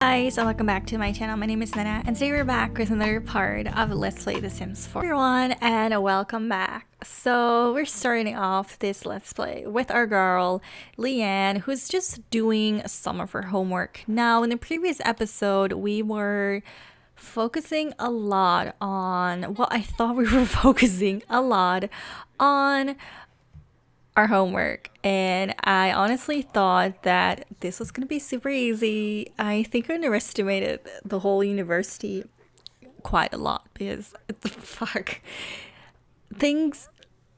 Guys, and welcome back to my channel. My name is Nenna, and today we're back with another part of Let's Play The Sims 4. Everyone, and welcome back. So we're starting off this Let's Play with our girl, Leanne, who's just doing some of her homework. Now, in the previous episode, we were focusing a lot on, well, I thought we were focusing a lot on our homework, and I honestly thought that this was gonna be super easy. I think I underestimated the whole university quite a lot because the fuck, things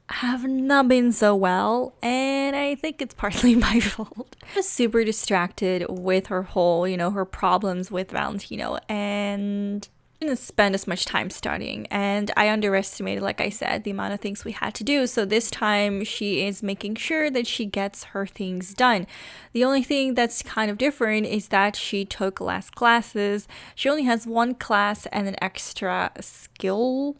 have not been so well, and I think it's partly my fault. I was super distracted with her whole, her problems with Valentino, and didn't spend as much time studying, and I underestimated, like I said, the amount of things we had to do. So this time she is making sure that she gets her things done. The only thing that's kind of different is that she took less classes. She only has one class and an extra skill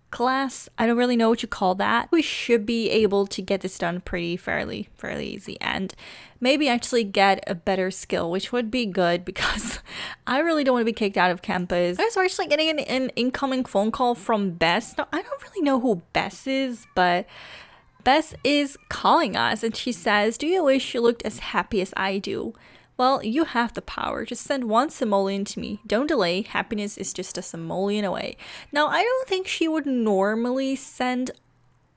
class. I don't really know what you call that. We should be able to get this done fairly easy, and maybe actually get a better skill, which would be good because I really don't want to be kicked out of campus. I was actually getting an incoming phone call from Bess. Now, I don't really know who Bess is, but Bess is calling us, and she says, "Do you wish you looked as happy as I do? Well, you have the power. Just send one simoleon to me. Don't delay. Happiness is just a simoleon away." Now, I don't think she would normally send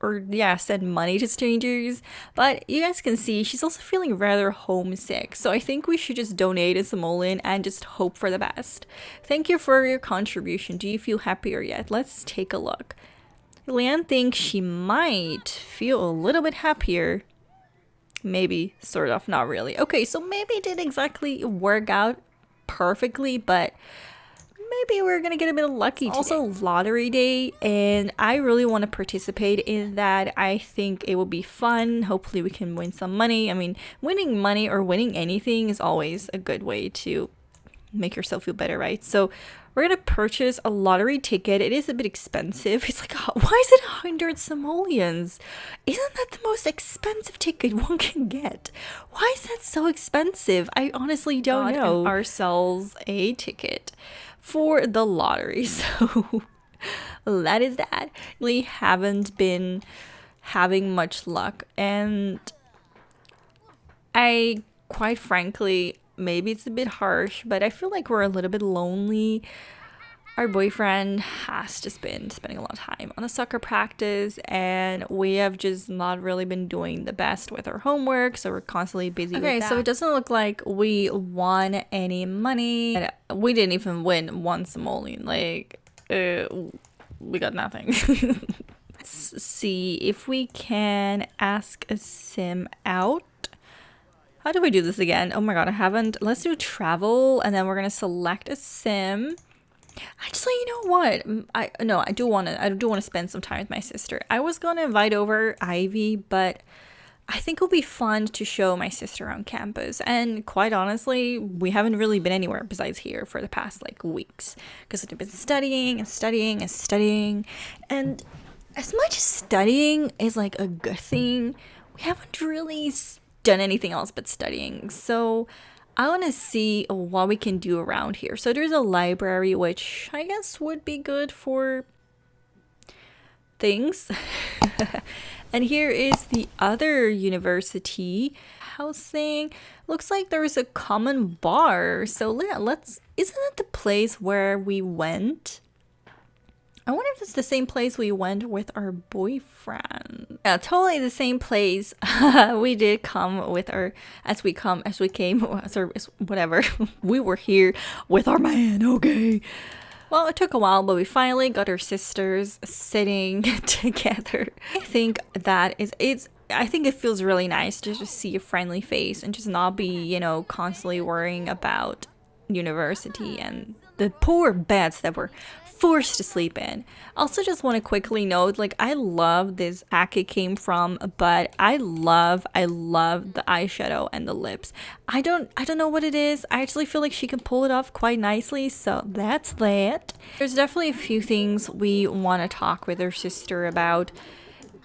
money to strangers, but you guys can see she's also feeling rather homesick. So I think we should just donate a simoleon and just hope for the best. Thank you for your contribution. Do you feel happier yet? Let's take a look. Leanne thinks she might feel a little bit happier. Maybe, sort of, not really. Okay, so maybe it didn't exactly work out perfectly, but maybe we're gonna get a bit of lucky today. Also lottery day, and I really want to participate in that. I think it will be fun. Hopefully we can win some money. I mean, winning money or winning anything is always a good way to make yourself feel better, right? So we're gonna purchase a lottery ticket. It is a bit expensive. It's like, why is it 100 simoleons? Isn't that the most expensive ticket one can get? Why is that so expensive? I honestly don't know. Ourselves a ticket for the lottery. So that is that. We haven't been having much luck, and I, quite frankly, maybe it's a bit harsh, but I feel like we're a little bit lonely. Our boyfriend has just been spending a lot of time on a soccer practice, and we have just not really been doing the best with our homework, so we're constantly busy with that. Okay, so it doesn't look like we won any money. We didn't even win one simoleon. Like, we got nothing. Let's see if we can ask a sim out. How do we do this again? Oh my god, I haven't. Let's do travel, and then we're gonna select a sim. Actually, you know what? I do want to spend some time with my sister. I was gonna invite over Ivy, but I think it'll be fun to show my sister around campus. And quite honestly, we haven't really been anywhere besides here for the past like weeks because we've been studying. And as much as studying is like a good thing, we haven't really done anything else but studying. So I want to see what we can do around here. So there's a library, which I guess would be good for things. And here is the other university housing. Looks like there's a common bar. So isn't it the place where we went? I wonder if it's the same place we went with our boyfriend. Yeah, totally the same place. We did come with our, whatever. We were here with our man, okay. Well, it took a while, but we finally got our sisters sitting together. I think it feels really nice to just see a friendly face and just not be, constantly worrying about university and the poor beds that were forced to sleep in. Also, just want to quickly note, like, I love this hack it came from, but I love the eyeshadow and the lips. I don't know what it is. I actually feel like she can pull it off quite nicely, so that's that. There's definitely a few things we want to talk with her sister about.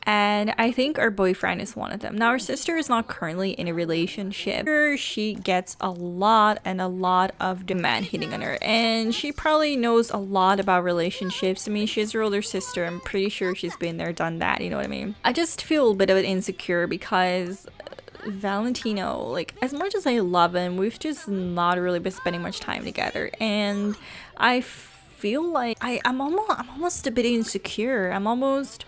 and I think our boyfriend is one of them. Now, our sister is not currently in a relationship. She gets a lot of demand hitting on her, and she probably knows a lot about relationships. I mean, she's her older sister. I'm pretty sure she's been there, done that, you know what I mean? I just feel a bit of insecure because Valentino, like, as much as I love him, we've just not really been spending much time together, and I feel like I'm almost a bit insecure. I'm almost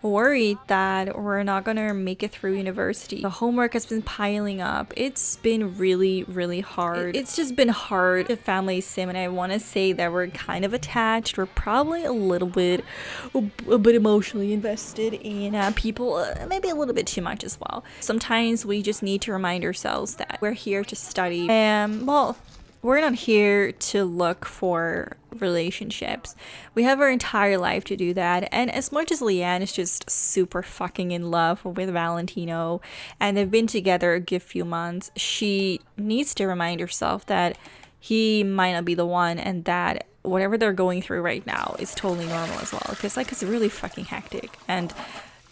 worried that we're not gonna make it through university. The homework has been piling up. It's been really hard. It's just been hard to family sim, and I want to say that we're kind of attached. We're probably a bit emotionally invested in people, maybe a little bit too much as well. Sometimes we just need to remind ourselves that we're here to study, and well, we're not here to look for relationships. We have our entire life to do that. And as much as Leanne is just super fucking in love with Valentino and they've been together a good few months, she needs to remind herself that he might not be the one, and that whatever they're going through right now is totally normal as well. Because like, it's really fucking hectic. And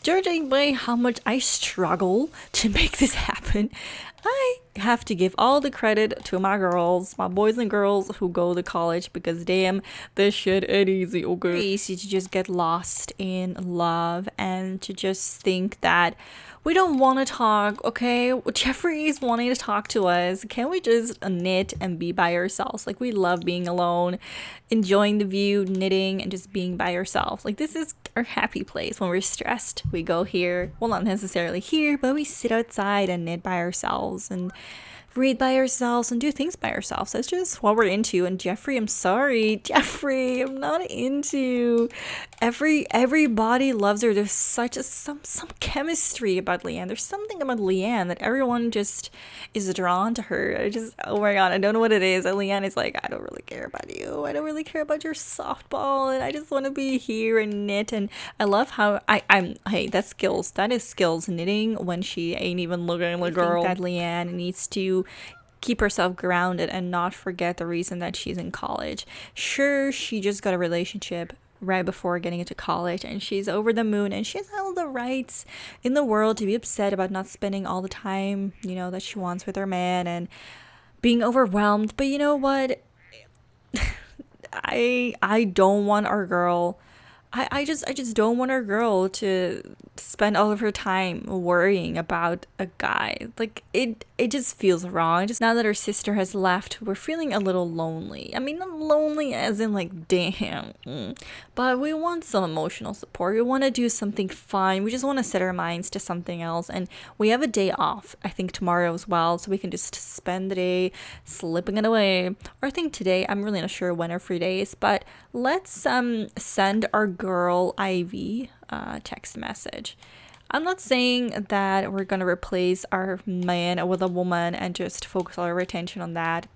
judging by how much I struggle to make this happen, I have to give all the credit to my girls, my boys and girls who go to college, because damn, this shit ain't easy, okay? It's easy to just get lost in love and to just think that we don't want to talk, okay? Jeffrey is wanting to talk to us. Can we just knit and be by ourselves? Like, we love being alone, enjoying the view, knitting, and just being by ourselves. Like, this is our happy place. When we're stressed, we go here. Well, not necessarily here, but we sit outside and knit by ourselves and read by ourselves and do things by ourselves. That's just what we're into. And Jeffrey, I'm sorry, Jeffrey, I'm not into. Everybody loves her. There's such some chemistry about Leanne. There's something about Leanne that everyone just is drawn to her. Oh my god, I don't know what it is. And Leanne is like, I don't really care about you. I don't really care about your softball, and I just want to be here and knit. And I love how hey, that's skills. That is skills, knitting when she ain't even looking like a girl. I think that Leanne needs to keep herself grounded and not forget the reason that she's in college. Sure, she just got a relationship right before getting into college, and she's over the moon, and she has all the rights in the world to be upset about not spending all the time, you know, that she wants with her man and being overwhelmed. But you know what? I don't want our girl. I just don't want our girl to spend all of her time worrying about a guy. Like, it just feels wrong. Just now that her sister has left, we're feeling a little lonely. I mean, not lonely as in like, damn. But we want some emotional support. We want to do something fun. We just want to set our minds to something else. And we have a day off, I think tomorrow as well. So we can just spend the day slipping it away. Or I think today, I'm really not sure when our free day is. But let's send our girl Ivy text message. I'm not saying that we're gonna replace our man with a woman and just focus all our attention on that.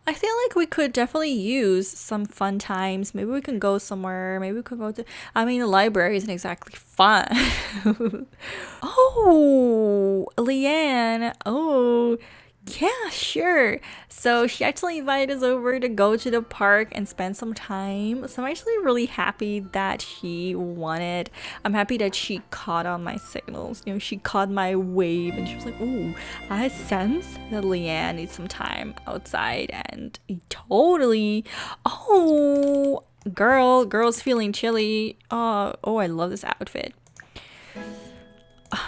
I feel like we could definitely use some fun times. Maybe we can go somewhere. Maybe we could go to, I mean, the library isn't exactly fun. Oh, Leanne. Oh, yeah, sure. So she actually invited us over to go to the park and spend some time. So I'm actually really happy that she wanted. I'm happy that she caught on my signals. You know, she caught my wave, and she was like, "Ooh, I sense that Leanne needs some time outside." And totally. Oh, girl's feeling chilly. Oh, I love this outfit.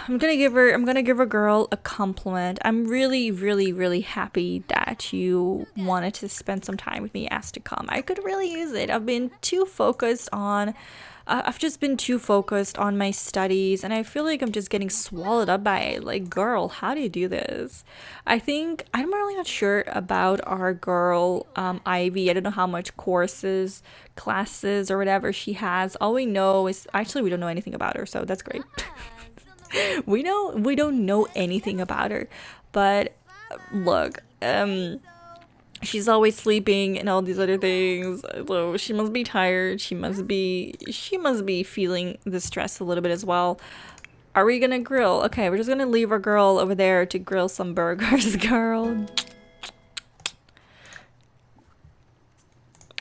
I'm gonna give a girl a compliment. I'm really happy that you wanted to spend some time with me. Asked to come. I could really use it. I've just been too focused on my studies, and I feel like I'm just getting swallowed up by it. Like, girl, how do you do this? I'm really not sure about our girl, Ivy. I don't know how much courses, classes, or whatever she has. All we know is, actually, we don't know anything about her, so that's great. We don't know anything about her, but look, she's always sleeping and all these other things, so she must be tired. She must be feeling the stress a little bit as well. Are we gonna grill? Okay, we're just gonna leave our girl over there to grill some burgers. Girl,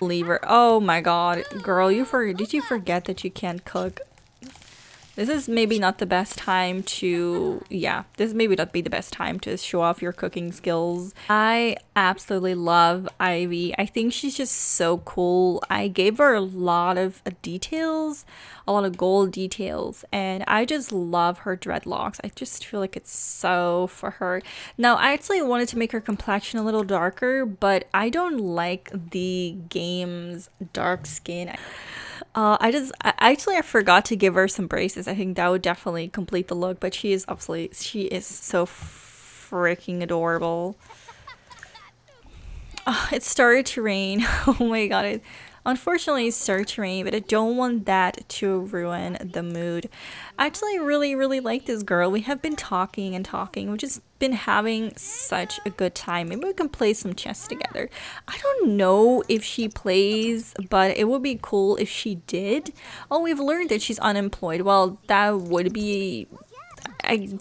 leave her. Oh my god, girl, did you forget that you can't cook? This is maybe not the best time to, yeah, this maybe not be the best time to show off your cooking skills. I absolutely love Ivy. I think she's just so cool. I gave her a lot of details, a lot of gold details, and I just love her dreadlocks. I just feel like it's so for her. Now, I actually wanted to make her complexion a little darker, but I don't like the game's dark skin. I forgot to give her some braces. I think that would definitely complete the look, but she is so freaking adorable. Oh, it started to rain. Oh my god. Unfortunately, it started to rain, but I don't want that to ruin the mood. I actually really like this girl. We have been talking and talking. We've just been having such a good time. Maybe we can play some chess together. I don't know if she plays, but it would be cool if she did. Oh, we've learned that she's unemployed. Well, that would be... I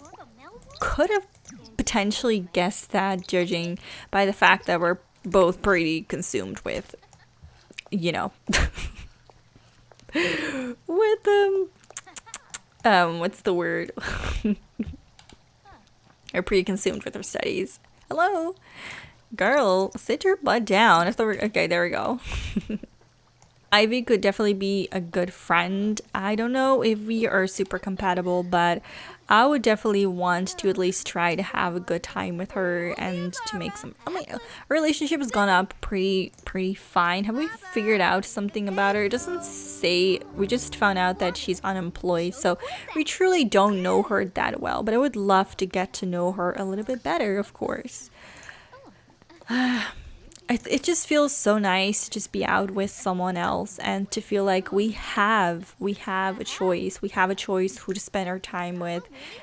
could have potentially guessed that, judging by the fact that we're both pretty consumed with, you know, with what's the word? Are pretty consumed with her studies. Hello, girl, sit your butt down. Okay, there we go. Ivy could definitely be a good friend. I don't know if we are super compatible, but I would definitely want to at least try to have a good time with her and to make some... I mean, our relationship has gone up pretty fine. Have we figured out something about her? It doesn't say. We just found out that she's unemployed, so we truly don't know her that well. But I would love to get to know her a little bit better, of course. It just feels so nice to just be out with someone else and to feel like we have a choice. We have a choice who to spend our time with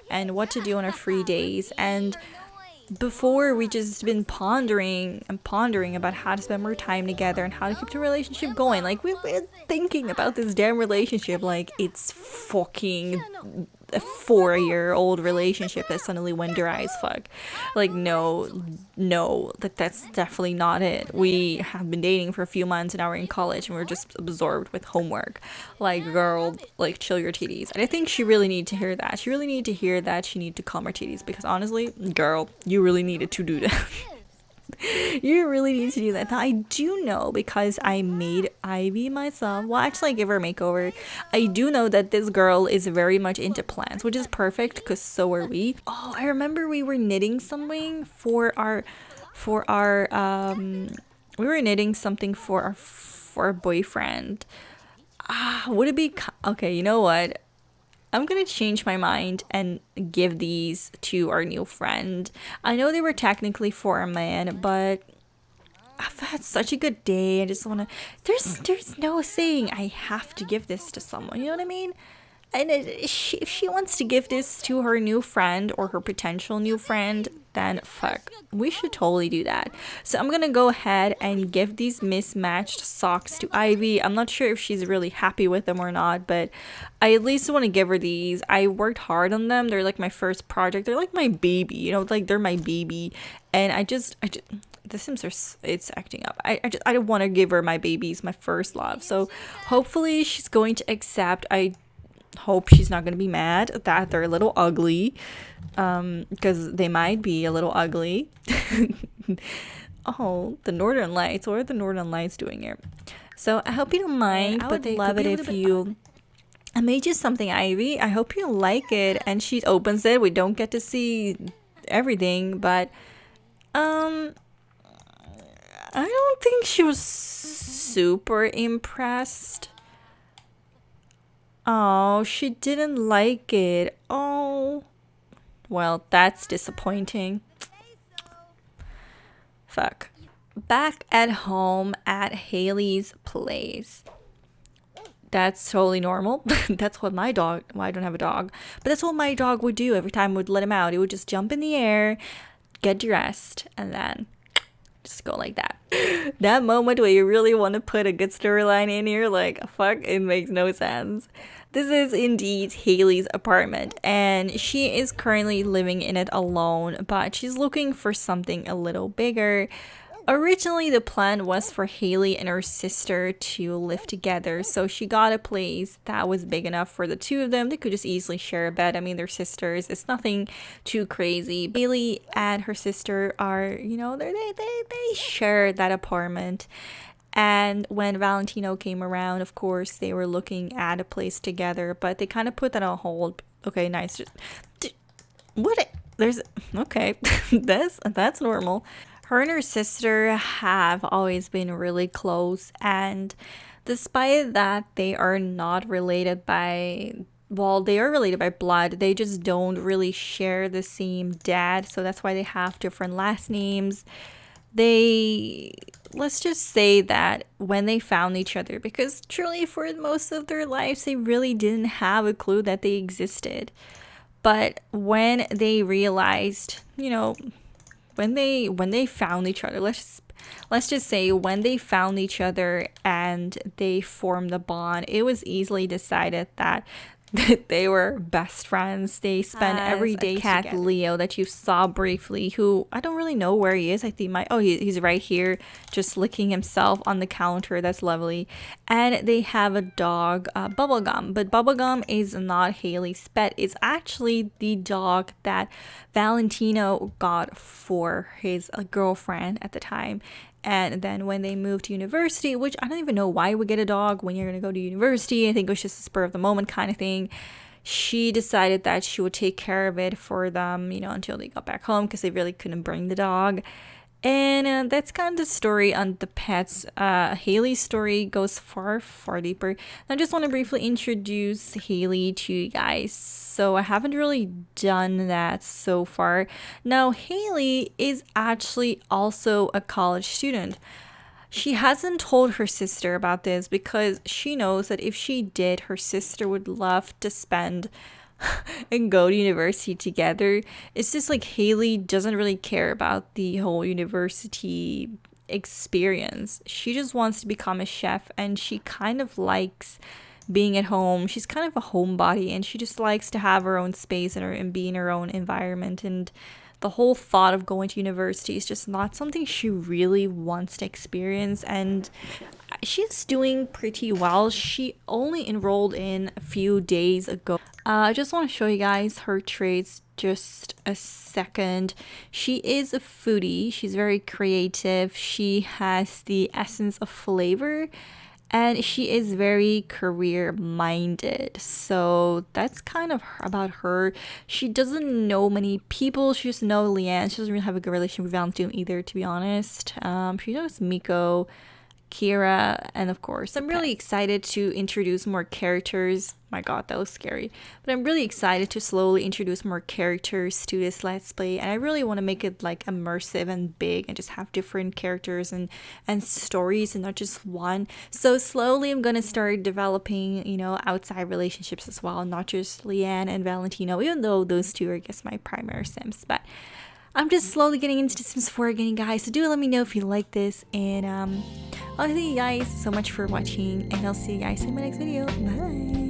and what to do on our free days. And before, we just been pondering about how to spend more time together and how to keep the relationship going. Like, we've been thinking about this damn relationship like it's fucking a 4-year-old relationship that suddenly went dry as fuck. Like, no, that's definitely not it. We have been dating for a few months and now we're in college and we're just absorbed with homework. Like, girl, like, chill your titties. And I think she really needed to hear that. She really needed to hear that she needed to calm her titties, because honestly, girl, you really needed to do that. You really need to do that. I do know, because I made Ivy myself. Well, actually, I gave her a makeover. I do know that this girl is very much into plants, which is perfect because so are we. Oh, I remember we were knitting something for our boyfriend. Would it be okay? You know what? I'm gonna change my mind and give these to our new friend. I know they were technically for a man, but I've had such a good day. I just wanna... There's no saying I have to give this to someone. You know what I mean? And if she wants to give this to her new friend or her potential new friend, then fuck, we should totally do that. So I'm gonna go ahead and give these mismatched socks to Ivy. I'm not sure if she's really happy with them or not, but I at least want to give her these. I worked hard on them. They're like my first project. They're like my baby, you know, like they're my baby. And I just the Sims it's acting up. I don't want to give her my babies, my first love. So hopefully she's going to accept. I hope she's not going to be mad that they're a little ugly, because they might be a little ugly. Oh, the Northern Lights. What are the Northern Lights doing here? So I hope you don't mind, but love it if you... I made you something, Ivy. I hope you like it. And she opens it. We don't get to see everything, but I don't think she was super impressed. Oh, she didn't like it. Oh, well, that's disappointing. Fuck. Back at home at Haley's place. That's totally normal. That's what my dog... Well, I don't have a dog. But that's what my dog would do every time we'd let him out. He would just jump in the air, get dressed, and then just go like that. That moment where you really want to put a good storyline in here, like, fuck, it makes no sense. This is indeed Haley's apartment, and she is currently living in it alone, but she's looking for something a little bigger. Originally, the plan was for Haley and her sister to live together, so she got a place that was big enough for the two of them. They could just easily share a bed. I mean, they're sisters. It's nothing too crazy. Haley and her sister are, they share that apartment. And when Valentino came around, of course, they were looking at a place together, but they kind of put that on hold. Okay, nice. What? There's okay. That's normal. Her and her sister have always been really close, and despite that, they are not related by, well, they are related by blood. They just don't really share the same dad, so that's why they have different last names. Let's just say that when they found each other, because truly for most of their lives, they really didn't have a clue that they existed. But when they realized, when they found each other, let's just say when they found each other and they formed a bond, it was easily decided that they were best friends. They spent every day cat together. Leo that you saw briefly, who I don't really know where he is. I think he's right here just licking himself on the counter. That's lovely. And they have a dog, Bubblegum, but Bubblegum is not Haley's pet. It's actually the dog that Valentino got for his girlfriend at the time. And then when they moved to university, which I don't even know why we get a dog when you're going to go to university. I think it was just a spur of the moment kind of thing. She decided that she would take care of it for them, until they got back home because they really couldn't bring the dog. And that's kind of the story on the pets. Haley's story goes far, far deeper. I just want to briefly introduce Haley to you guys. So I haven't really done that so far. Now, Haley is actually also a college student. She hasn't told her sister about this because she knows that if she did, her sister would love to spend and go to university together. It's just like Haley doesn't really care about the whole university experience. She just wants to become a chef, and she kind of likes being at home. She's kind of a homebody, and she just likes to have her own space and be in her own environment. And the whole thought of going to university is just not something she really wants to experience. And she's doing pretty well. She only enrolled in a few days ago. I just want to show you guys her traits just a second. She is a foodie. She's very creative. She has the essence of flavor, and she is very career minded. So that's kind of about her. She doesn't know many people. She just knows Leanne. She doesn't really have a good relationship with Valentine either, to be honest. She knows Miko, Kira, and of course, I'm really excited to introduce more characters. My god, that was scary. But I'm really excited to slowly introduce more characters to this Let's Play, and I really want to make it like immersive and big and just have different characters and stories and not just one. So slowly I'm going to start developing, outside relationships as well, not just Leanne and Valentino, even though those two are, I guess, my primary Sims. But I'm just slowly getting into The Sims 4 again, guys, so do let me know if you like this, and I'll thank you guys so much for watching, and I'll see you guys in my next video. Bye!